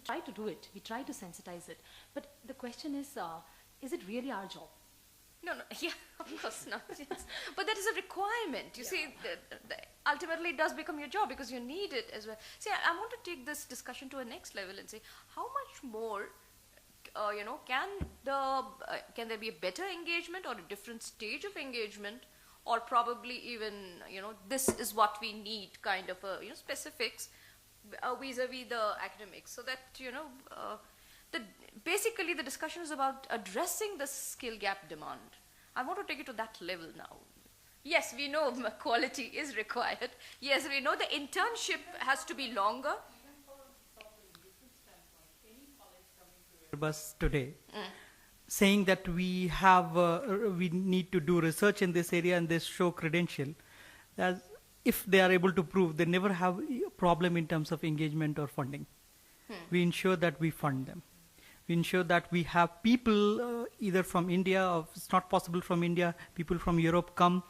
try to do it. We try to sensitize it. But the question is it really our job? No, yeah, of course not. Yes. But that is a requirement. You see, ultimately it does become your job because you need it as well. See, I want to take this discussion to a next level and say, how much more, can there be a better engagement or a different stage of engagement, or probably even, this is what we need kind of specifics vis-a-vis the academics, so that, basically the discussion is about addressing the skill gap demand. I want to take it to that level now. Yes, we know quality is required. Yes, we know the internship has to be longer. Airbus today, saying that we need to do research in this area and this show credential, as if they are able to prove, they never have a problem in terms of engagement or funding. We ensure that we fund them. We ensure that we have people either from India, or if it's not possible from India, people from Europe come,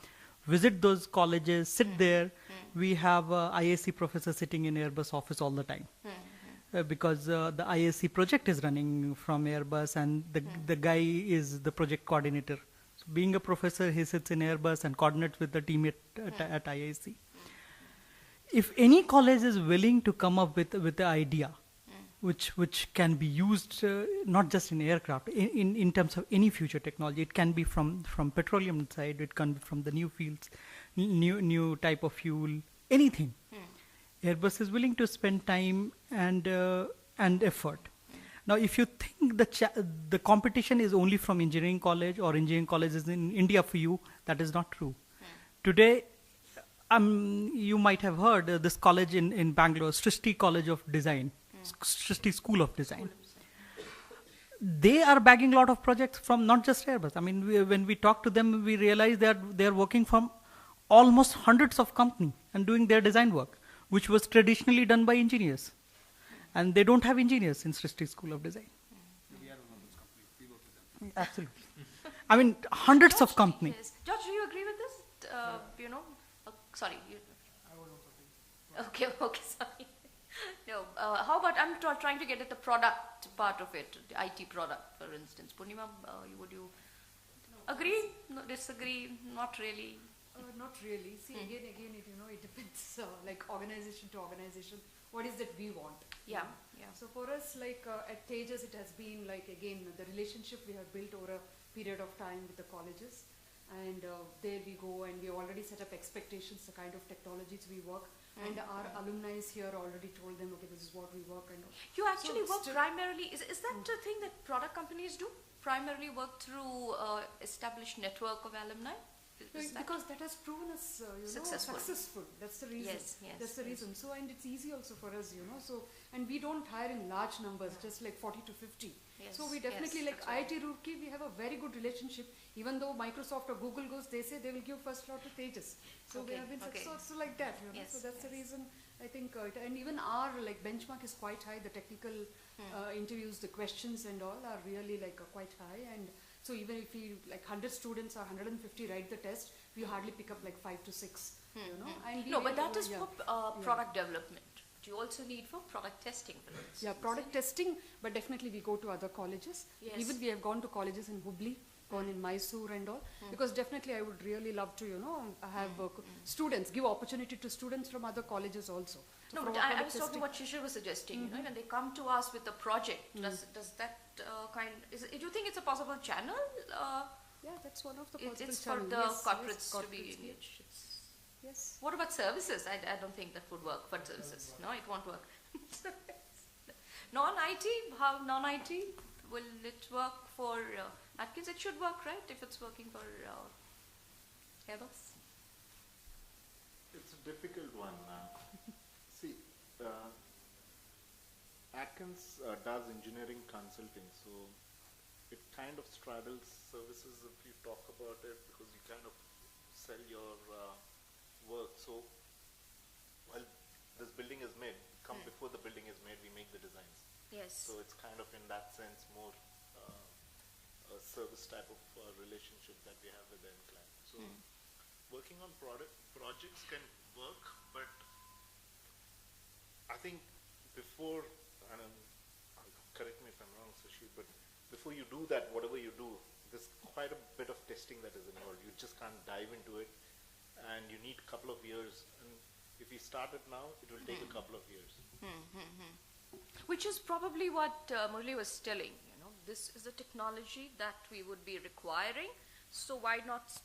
visit those colleges, sit there. We have IAC professor sitting in Airbus office all the time. Because the IAC project is running from Airbus, and the guy is the project coordinator. So being a professor, he sits in Airbus and coordinates with the team at IAC. If any college is willing to come up with the idea, which can be used not just in aircraft, in terms of any future technology, it can be from petroleum side, it can be from the new fields, new type of fuel, anything. Airbus is willing to spend time and effort. Now, if you think the competition is only from engineering college or engineering colleges in India for you, that is not true. Today, you might have heard this college in Bangalore, Srishti College of Design, Srishti School of Design. They are bagging a lot of projects from not just Airbus. I mean, when we talk to them, we realize that they are working from almost hundreds of companies and doing their design work, which was traditionally done by engineers. And they don't have engineers in Srishti School of Design. We are one of those companies. We work with them. Absolutely. I mean, hundreds of companies. Yes. George, do you agree with this? Sorry. I was also Okay, sorry. No, how about, I'm trying to get at the product part of it, the IT product, for instance. Purnima, would you agree? No, disagree? Not really. Not really. See, again, it depends, like organization to organization, what is that we want. Yeah. So for us, like at Tejas, it has been like, again, the relationship we have built over a period of time with the colleges. And there we go, and we already set up expectations, the kind of technologies we work. And our alumni here already told them, okay, this is what we work. And you actually work primarily, is that a thing that product companies do? Primarily work through established network of alumni? Because that has proven us successful. That's the reason. Yes, that's the reason. So, and it's easy also for us, So, and we don't hire in large numbers, just like 40 to 50. Yes, so we definitely, like IIT Roorkee, we have a very good relationship. Even though Microsoft or Google goes, they say they will give first slot to Tejas. So we have been so like that, Yes, so that's the reason I think, and even our like benchmark is quite high. The technical interviews, the questions and all are really like quite high. And so even if we like 100 students or 150 write the test, we hardly pick up like 5 to 6. And no, but that is for product development. Do you also need for product testing, for instance? Yeah, product testing, but definitely we go to other colleges. Yes. Even we have gone to colleges in Hubli, gone in Mysore and all, because definitely I would really love to, have students, give opportunity to students from other colleges also. So no, but I was talking what Shishir was suggesting, when they come to us with a project, does that do you think it's a possible channel? Yeah, that's one of the possible It's channels. for the corporates to be engaged. Yes. What about services? I don't think that would work for services. No, it won't work. Non-IT, how non-IT? Will it work for Atkins? It should work, right? If it's working for Airbus? It's a difficult one. See, Atkins does engineering consulting, so it kind of straddles services if you talk about it, because you kind of sell your work. So while this building is made, before the building is made, we make the designs. Yes. So it's kind of in that sense more a service type of relationship that we have with the end client. So working on projects can work, but I think before before you do that, whatever you do, there's quite a bit of testing that is involved. You just can't dive into it, and you need a couple of years. And if you start it now, it will take a couple of years. Which is probably what Murli was telling. This is the technology that we would be requiring. So why not,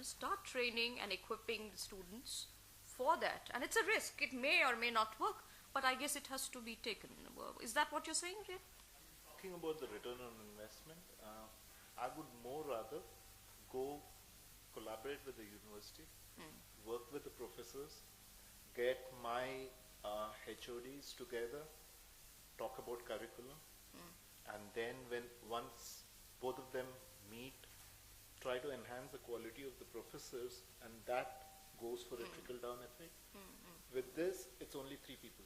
start training and equipping the students for that? And it's a risk. It may or may not work, but I guess it has to be taken. Is that what you're saying, Ray? Talking about the return on investment, I would more rather go collaborate with the university, work with the professors, get my HODs together, talk about curriculum, and then once both of them meet, try to enhance the quality of the professors, and that goes for a trickle-down effect. With this, it's only 3 people.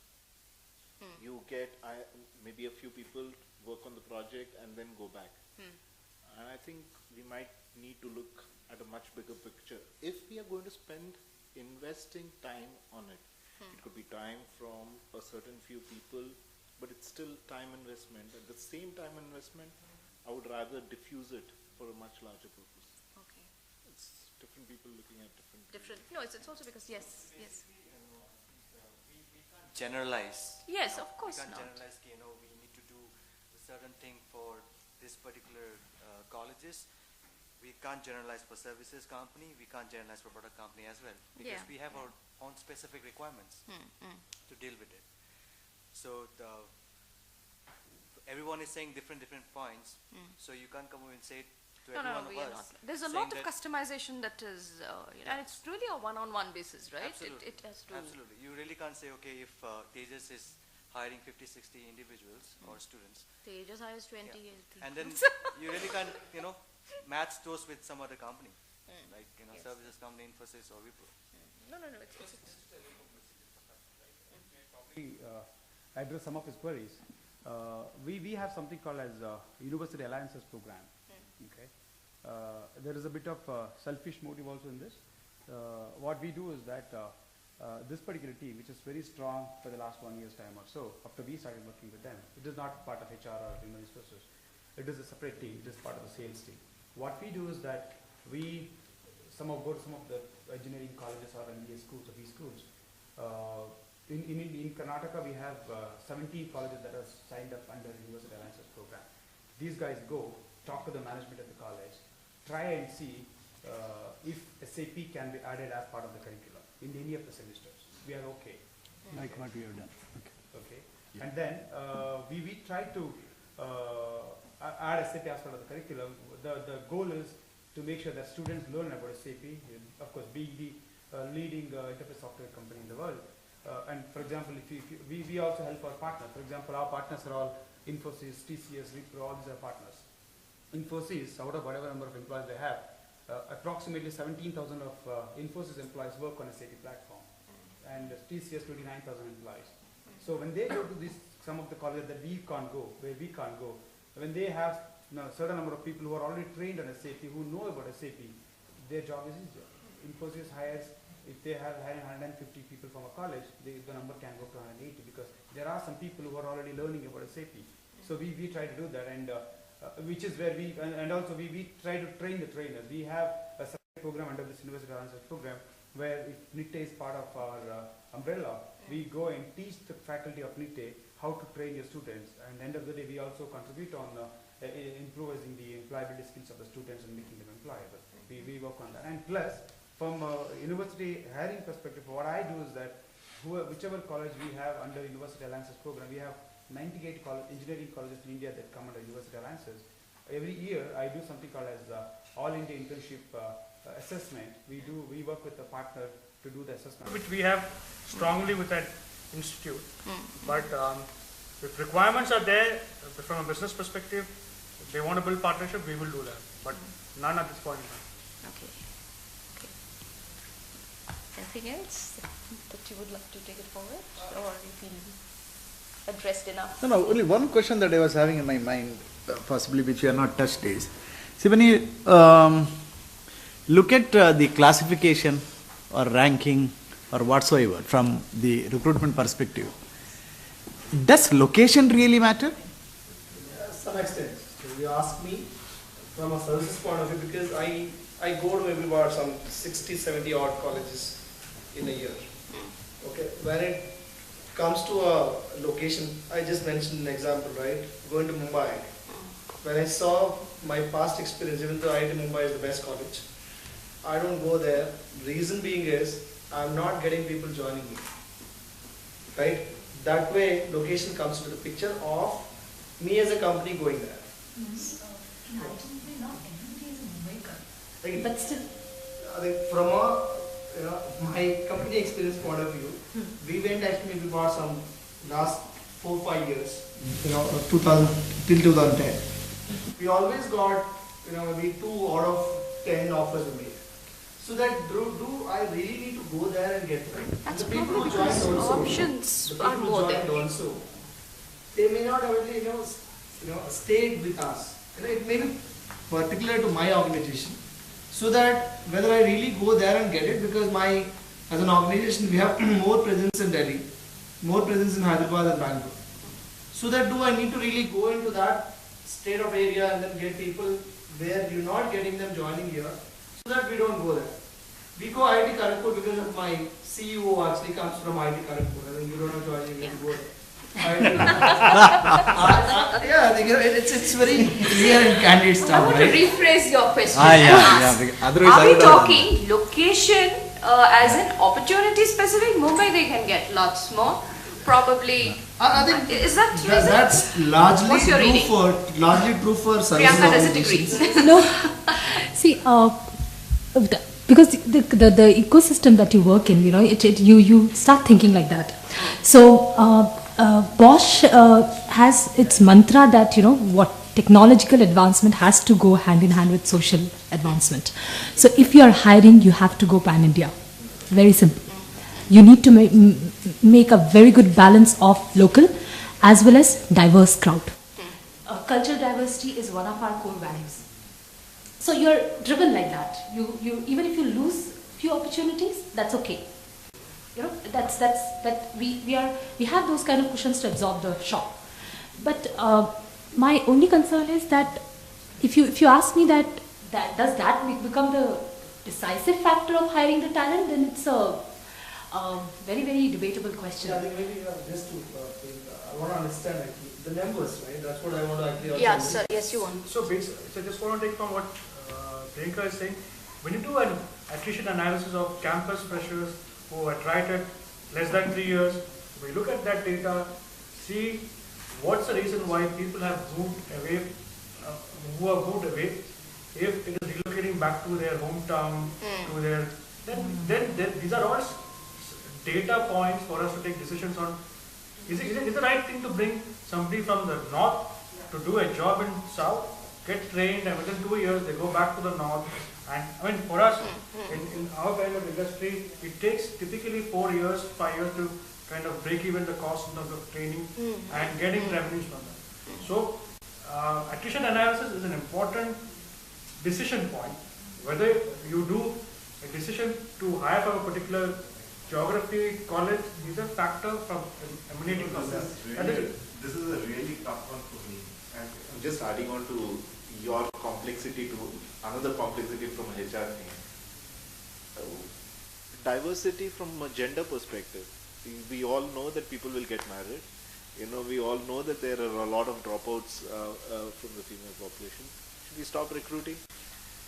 You get maybe a few people work on the project and then go back. And I think we might need to look at a much bigger picture. If we are going to spend investing time on it, it could be time from a certain few people, but it's still time investment. At the same time investment, I would rather diffuse it for a much larger purpose. Okay. It's different people looking at Different. No, it's also because, yes. Generalize. Yes, of course we can't not. generalize, we need to do a certain thing for this particular colleges. We can't generalize for services company. We can't generalize for product company as well, because we have our own specific requirements to deal with it. So everyone is saying different points. So you can't come over and say it to No, every we one are of not. us. There's a saying lot of that- customization that is, and it's really a one-on-one basis, right? Absolutely. It has to. Absolutely. You really can't say, okay, if Tejas is hiring 50, 60 individuals or students, Tejas hires 20. yeah, and then you really can't, match those with some other company, like, services company, Infosys or Wipro. No. It's Address some of his queries. We have something called as University Alliances Program. Okay, there is a bit of selfish motive also in this. What we do is that this particular team, which is very strong for the last 1 year's time or so, after we started working with them, it is not part of HR or human resources. It is a separate team. It is part of the sales team. What we do is that we go to some of the engineering colleges or MBA schools or B schools. In Karnataka, we have 17 colleges that are signed up under University Alliances Program. These guys go, talk to the management of the college, try and see if SAP can be added as part of the curriculum in any of the semesters. We are okay. Like what we have done. Okay. And then we try to add SAP as part of the curriculum. The goal is to make sure that students learn about SAP, of course, being the leading enterprise software company in the world. And for example, we also help our partners. For example, our partners are all Infosys, TCS, Wipro, all these are partners. Infosys, out of whatever number of employees they have, approximately 17,000 of Infosys employees work on a SAP platform, and TCS 29,000 employees. So when they go to some of the colleges that we can't go, where we can't go, when they have a certain number of people who are already trained on SAP, who know about SAP, their job is easier. Infosys hires, if they have 150 people from a college, the number can go to 180, because there are some people who are already learning about SAP. So we try to do that, and which is where and also we try to train the trainers. We have a separate program under this University Alliances Program, where if NITTE is part of our umbrella, we go and teach the faculty of NITTE how to train your students. And at the end of the day, we also contribute on improving the employability skills of the students and making them employable. We work on that. And plus, from a university hiring perspective, what I do is that whichever college we have under University Alliances Program, we have 98 engineering colleges in India that come under University Alliances. Every year, I do something called as All India Internship Assessment. We work with a partner to do the assessment. Which we have strongly with that institute. But if requirements are there from a business perspective, if they want to build partnership, we will do that. But none at this point in time. Okay. Anything else that you would like to take it forward, or you feel addressed enough? No, only one question that I was having in my mind, possibly which you have not touched is, see, when you look at the classification or ranking or whatsoever from the recruitment perspective, does location really matter? Some extent. you ask me from a services point of view, because I go to maybe about some 60, 70 odd colleges in a year. Okay, when it comes to a location, I just mentioned an example, right? Going to Mumbai. When I saw my past experience, even though IIT Mumbai is the best college, I don't go there. Reason being is, I'm not getting people joining me. Right? That way, location comes into the picture of me as a company going there. Right? But still, I think from a my company experience point of view, we went actually maybe about some last 4-5 years, 2000 till 2010. We always got maybe 2 out of 10 offers we made. So that do I really need to go there and get them? That's the people probably who joined because also, options the are people who more joined there. also, they may not have really stayed with us. It may be particular to my organization. So that whether I really go there and get it, because as an organization we have more presence in Delhi, more presence in Hyderabad and Bangalore. So that do I need to really go into that state of area and then get people where you're not getting them joining here, so that we don't go there. We go IIT Kharagpur because of my CEO actually comes from IIT Kharagpur, and then you don't know joining, you go there. Yeah, it's very clear and candid I stuff, want right? to rephrase your question Ah, and yeah, ask. yeah. Otherwise, I Are we would have done talking location as an opportunity specific? Mumbai they can get lots more. Probably. I think Is that reason? that's largely What's your reading? true for services Priyanka doesn't organizations. agree. no. See, because the ecosystem that you work in, you start thinking like that. So Bosch has its mantra that what technological advancement has to go hand in hand with social advancement. So if you are hiring, you have to go pan India. Very simple. You need to make a very good balance of local as well as diverse crowd. Cultural diversity is one of our core values. So you're driven like that. You even if you lose few opportunities, that's okay. We have those kind of cushions to absorb the shock. But my only concern is that if you ask me that does that become the decisive factor of hiring the talent, then it's a very, very debatable question. Yeah, I think maybe just to I want to understand actually the numbers, right? That's what I want to actually also Yeah, understand. sir. Yes, you want. So just want to take from what Priyanka is saying. When you do an attrition analysis of campus freshers who are tried at less than 3 years, we look at that data, see what's the reason why people have moved away, who have moved away. If it is relocating back to their hometown, to their then these are all data points for us to take decisions on. Is it the right thing to bring somebody from the north to do a job in south, get trained, and within 2 years they go back to the north? And I mean, for us, in our kind of industry, it takes typically 4 years, 5 years to kind of break even the cost in terms of training and getting revenues from that. So, attrition analysis is an important decision point. Whether you do a decision to hire from a particular geography, college, is a factor from emanating from that. This is a really tough one for me. And I'm just adding on to your complexity to another complexity from a HR thing. Diversity from a gender perspective. We all know that people will get married. We all know that there are a lot of dropouts from the female population. Should we stop recruiting?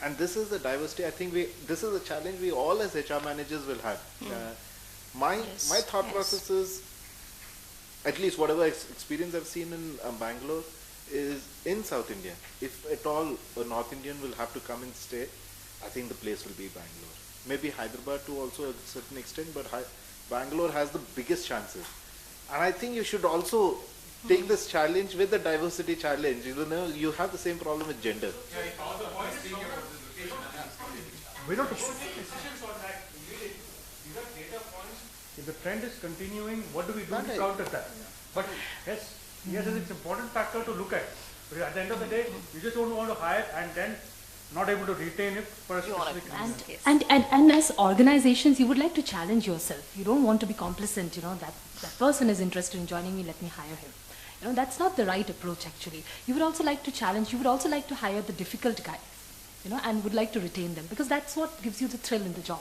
And this is the diversity. I think this is a challenge we all as HR managers will have. My thought process is, at least whatever experience I've seen in Bangalore, is in South India. If at all a North Indian will have to come and stay, I think the place will be Bangalore. Maybe Hyderabad to also a certain extent, but Bangalore has the biggest chances. And I think you should also take this challenge with the diversity challenge. You have the same problem with gender. We don't take decisions on that immediately. These are data points. If the trend is continuing, what do we do to counter that? But yes, it's an important factor to look at. But at the end of the day, you just don't want to hire and then not able to retain it for a specific reason. And as organizations, you would like to challenge yourself. You don't want to be complacent, that person is interested in joining me, let me hire him. You know, that's not the right approach actually. You would also like to challenge, you would also like to hire the difficult guys, you know, and would like to retain them because that's what gives you the thrill in the job.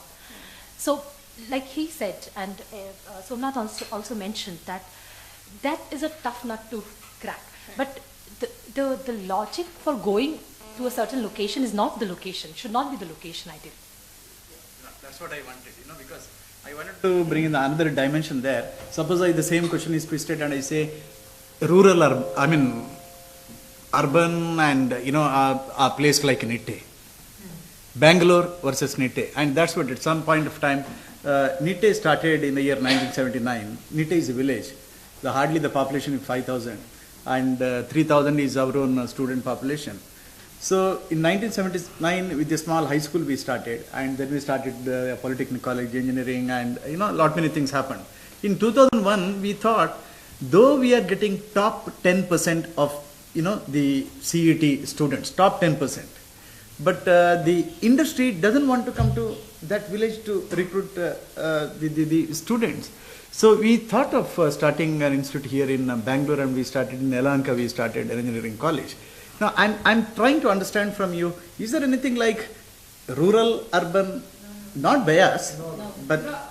So, like he said, and Somnath also mentioned that that is a tough nut to crack. But the logic for going to a certain location is not the location, should not be the location ideally. That's what I wanted, you know, because I wanted to bring in another dimension there. Suppose the same question is twisted and I say rural, urban and, you know, a place like Nitte. Bangalore versus Nitte. And that's what at some point of time, Nitte started in the year 1979. Nitte is a village. Hardly the population is 5,000 and 3,000 is our own student population. So in 1979 with a small high school we started, and then we started Polytechnic College, engineering, and you know, lot many things happened. In 2001 we thought, though we are getting top 10% of, you know, the CET students, top 10%, but the industry doesn't want to come to that village to recruit the students. So we thought of starting an institute here in Bangalore, and we started in Yelahanka, we started an engineering college. Now I'm trying to understand from you, is there anything like rural, urban, not bias, but...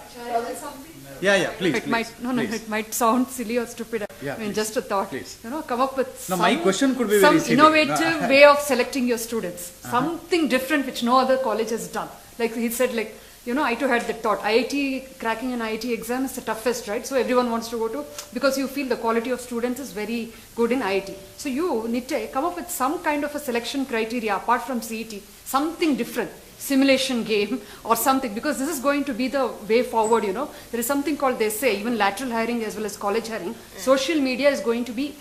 Yeah, please, it please. It might sound silly or stupid. Yeah, I mean, please. just a thought. Please. You know, come up with My question could be some very silly. innovative way of selecting your students. Something different which no other college has done. Like he said, like, you know, I too had that thought. IIT, cracking an IIT exam is the toughest, right? So everyone wants to go to, because you feel the quality of students is very good in IIT. So you need to come up with some kind of a selection criteria apart from CET, something different. Simulation game or something, because this is going to be the way forward, you know. There is something called, they say, even lateral hiring as well as college hiring, social media is going to be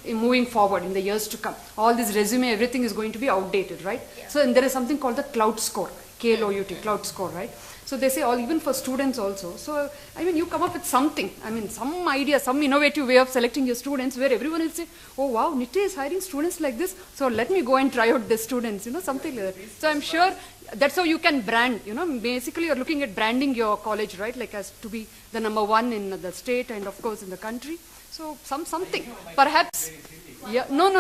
moving forward in the years to come. All this resume, everything is going to be outdated, right? So, and there is something called the cloud score, KLOUT, cloud score, right? So they say, even for students also. So, I mean, you come up with something, I mean, some idea, some innovative way of selecting your students where everyone will say, oh wow, Nitte is hiring students like this, so let me go and try out the students, you know, something like that. So I'm sure that's how you can brand, you know, basically you're looking at branding your college, right, like as to be the number one in the state and of course in the country. So something, perhaps, yeah, no,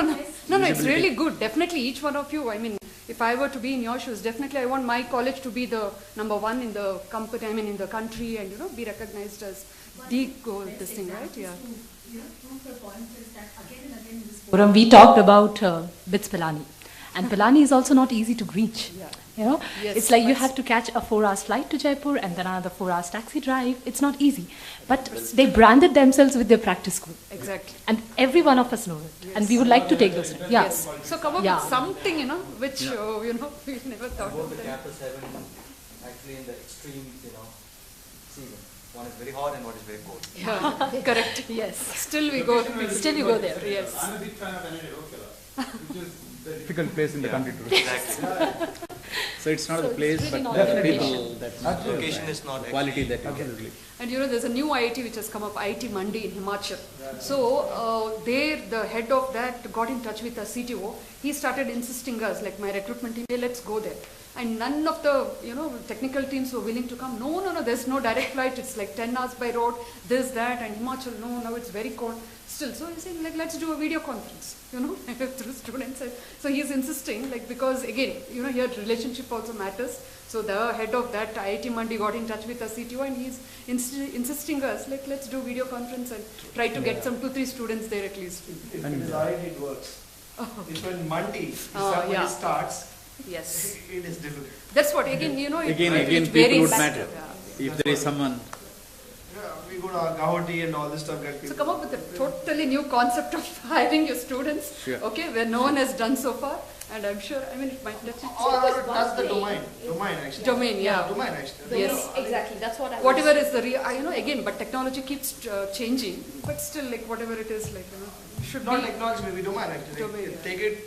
it's really good, definitely each one of you, I mean, if I were to be in your shoes, definitely I want my college to be the number one in the company, I mean in the country, and you know, be recognized as the goal, this thing, right, yeah. Forum, we talked about BITS Pilani, and Pilani is also not easy to reach. Yeah. You know, Yes, it's like you have to catch a 4 hours flight to Jaipur and then another 4 hours taxi drive. It's not easy, but they branded themselves with their practice school. Exactly. And every one of us know it, and we would like to take those. Yeah. Yes. So come up with something, you know, which you know we never thought Both of. the That. campus have actually in the extremes, you know, season. One is very hot and one is very cold. Yeah, correct. Yes. Still we go. Still you go there. Yes. I'm a big fan of NID Rourkela, which is the difficult place in the country to reach. Exactly. So it's not the it's place, really but not the the people that Location is not quality actually- that you Absolutely. And you know, there's a new IIT which has come up, IIT Mandi in Himachal. So there, the head of that got in touch with the CTO. He started insisting us, like my recruitment team, hey, let's go there. And none of the, you know, technical teams were willing to come. No, there's no direct flight. It's like 10 hours by road, this, that, and Himachal, no, now it's very cold. Still, so he's saying, like, let's do a video conference, you know, through students. So he's insisting, like, because again, you know, here relationship also matters. So the head of that IIT Mandi got in touch with the CTO, and he's insisting us, like, let's do video conference and try to get some 2-3 students there at least. If it works. It's when Mandi, somebody yeah. starts, Yes. it is difficult. That's what, again, you know, again it people varies. would matter. Yeah. If there is someone, Yeah, we go to Gauhati and all this stuff. Get So people. come up with a totally new concept of hiring your students, Sure. okay, where no one has done so far, and I'm sure, I mean, it might Or that's the domain. Domain actually. Domain, yeah. Domain actually. Yes. Exactly, that's what I Whatever is the you know, again, but technology keeps changing, but still, like, whatever it is, like, you know, should Not be. technology, maybe domain actually. Domain, yeah. Take it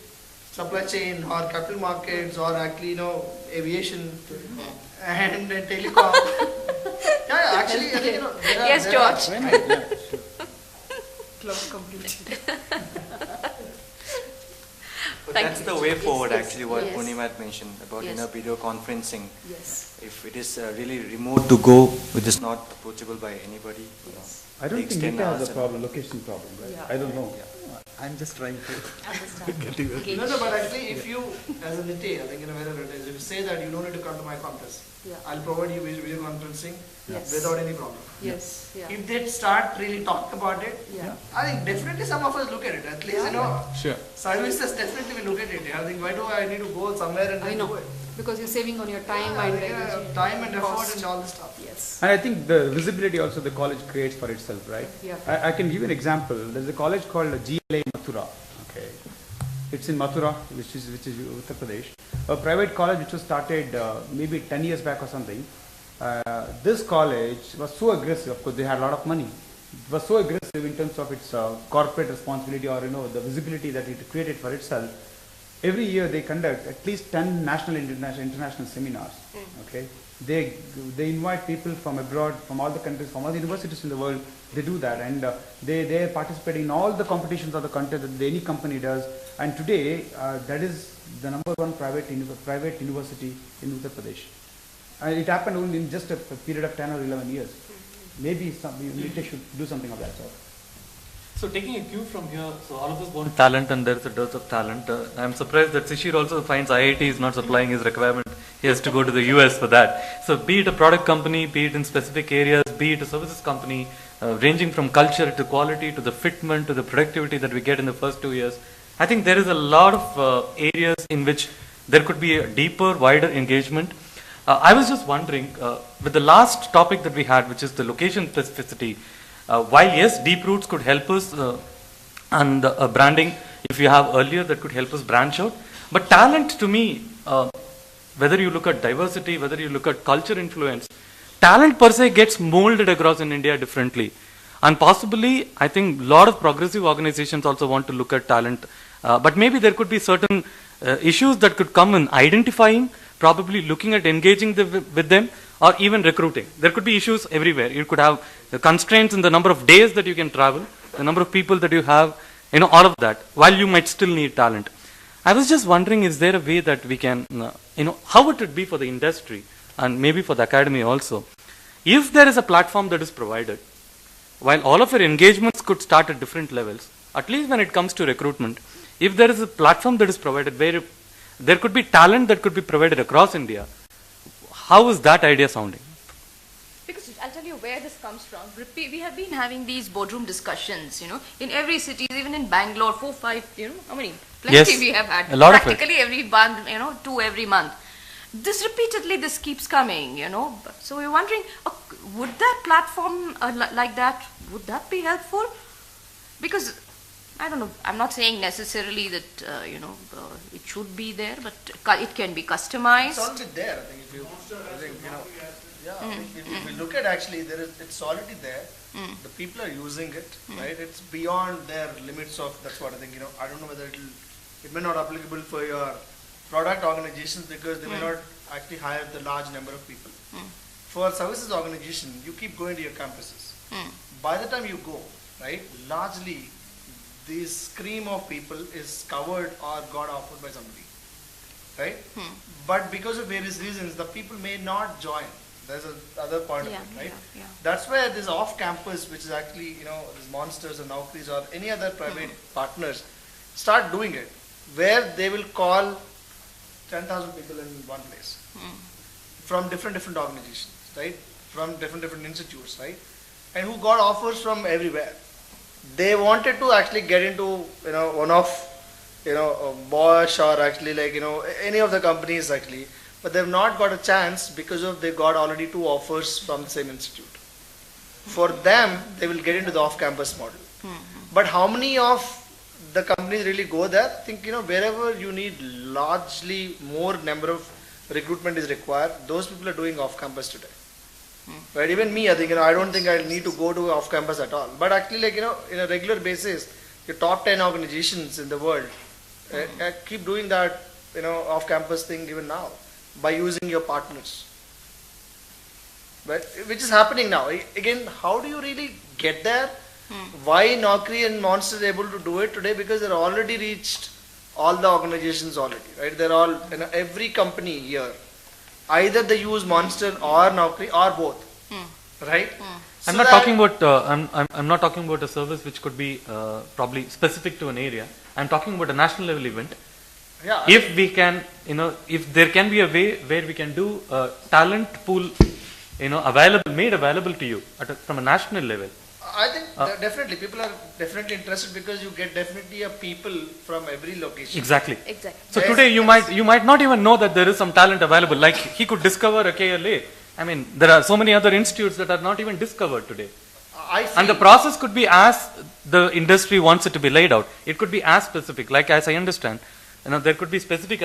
supply chain or capital markets or actually, you know, aviation and telecom. yeah, actually, I think, you know, Yes, George. why not? Yeah, sure. Cloud computing. But Thank that's you. the way forward, Yes, actually, what yes. Purnima had mentioned about, Yes. video conferencing. Yes. If it is really remote to go, which is not approachable by anybody, you know, I don't takes think 10 Nitte has hours a and- problem, location problem, right? Yeah. I don't know. Yeah. I'm just trying to Understand. get you. No, but actually, if you, as a NITE, I think wherever it is, if you say that you don't need to come to my campus, Yeah. I'll provide you video conferencing Yes. without any problem. Yes, yeah. If they start really talking about it, Yeah. I think definitely some of us look at it. At least, Sure. services definitely we look at it. I think, why do I need to go somewhere and I then know, do it? because you're saving on your time and energy. Time and effort cost. and all this stuff. Yes. And I think the visibility also the college creates for itself, right? Yeah. I can give you an example. There's a college called GLA Mathura. Okay, it's in Mathura, which is Uttar Pradesh. A private college which was started maybe 10 years back or something. This college was so aggressive. Of course, they had a lot of money. It was so aggressive in terms of its corporate responsibility or the visibility that it created for itself. Every year they conduct at least 10 national and international seminars. Okay, they invite people from abroad, from all the countries, from all the universities in the world. They do that, and they participate in all the competitions of the country that any company does. And today, that is the number one private university in Uttar Pradesh. It happened only in just a period of 10 or 11 years. Maybe NITE should do something of that sort. So taking a cue from here, so all of us want talent and there is a dearth of talent. I'm surprised that Shishir also finds IIT is not supplying his requirement. He has to go to the US for that. So be it a product company, be it in specific areas, be it a services company, ranging from culture to quality to the fitment to the productivity that we get in the first 2 years. I think there is a lot of areas in which there could be a deeper, wider engagement. I was just wondering, with the last topic that we had, which is the location specificity, while yes, deep roots could help us and branding, if you have earlier, that could help us branch out. But talent to me, whether you look at diversity, whether you look at culture influence, talent per se gets molded across in India differently. And possibly, I think a lot of progressive organizations also want to look at talent. But maybe there could be certain issues that could come in identifying, probably looking at engaging with them, or even recruiting. There could be issues everywhere. You could have constraints in the number of days that you can travel, the number of people that you have, all of that, while you might still need talent. I was just wondering, is there a way that we can, how would it be for the industry and maybe for the academy also, if there is a platform that is provided, while all of your engagements could start at different levels, at least when it comes to recruitment, if there is a platform that is provided where there could be talent that could be provided across India, how is that idea sounding? Because I'll tell you where this comes from. We have been having these boardroom discussions, in every city, even in Bangalore, 4, 5, how many? Plenty Yes, we have had. a lot of it. Practically every month, 2 every month. This keeps coming, So we're wondering, would that platform like that, would that be helpful? Because, I don't know, I'm not saying necessarily that, it should be there, but it can be customized. It's already there. I think if you if you look at actually, it's already there. The people are using it, right? It's beyond their limits of. That's what I think. I don't know whether it may not applicable for your product organizations because they may not actually hire the large number of people. For services organization, you keep going to your campuses. By the time you go, right, largely this stream of people is covered or got offered by somebody, right? But because of various reasons, the people may not join. There's another part of it, right? Yeah. That's where this off-campus, which is actually, these Monsters or Naukris or any other private partners, start doing it, where they will call 10,000 people in one place from different organizations, right? From different institutes, right? And who got offers from everywhere. They wanted to actually get into, one of, Bosch or actually like, any of the companies actually, but they've not got a chance because of they got already 2 offers from the same institute. For them, they will get into the off-campus model. But how many of the companies really go there? I think, wherever you need largely more number of recruitment is required, those people are doing off-campus today. Right? Even me, I think, I don't think I need to go to off-campus at all. But actually, like, in a regular basis, your top 10 organizations in the world keep doing that, off-campus thing even now by using your partners. Right? Which is happening now. Again, how do you really get there? Why Naukri and Monster are able to do it today? Because they're already reached all the organizations already, right? They're all, every company here, either they use Monster or Naukri or both, right? I'm So not that- talking about. I'm not talking about a service which could be probably specific to an area. I'm talking about a national level event. Yeah. If we can, if there can be a way where we can do a talent pool, made available to you from a national level. I think that definitely people are definitely interested because you get definitely a people from every location. Exactly. Exactly. So Yes, today you might not even know that there is some talent available. Like he could discover a KLA. I mean, there are so many other institutes that are not even discovered today. I feel And the process could be as the industry wants it to be laid out. It could be as specific. Like as I understand, there could be specific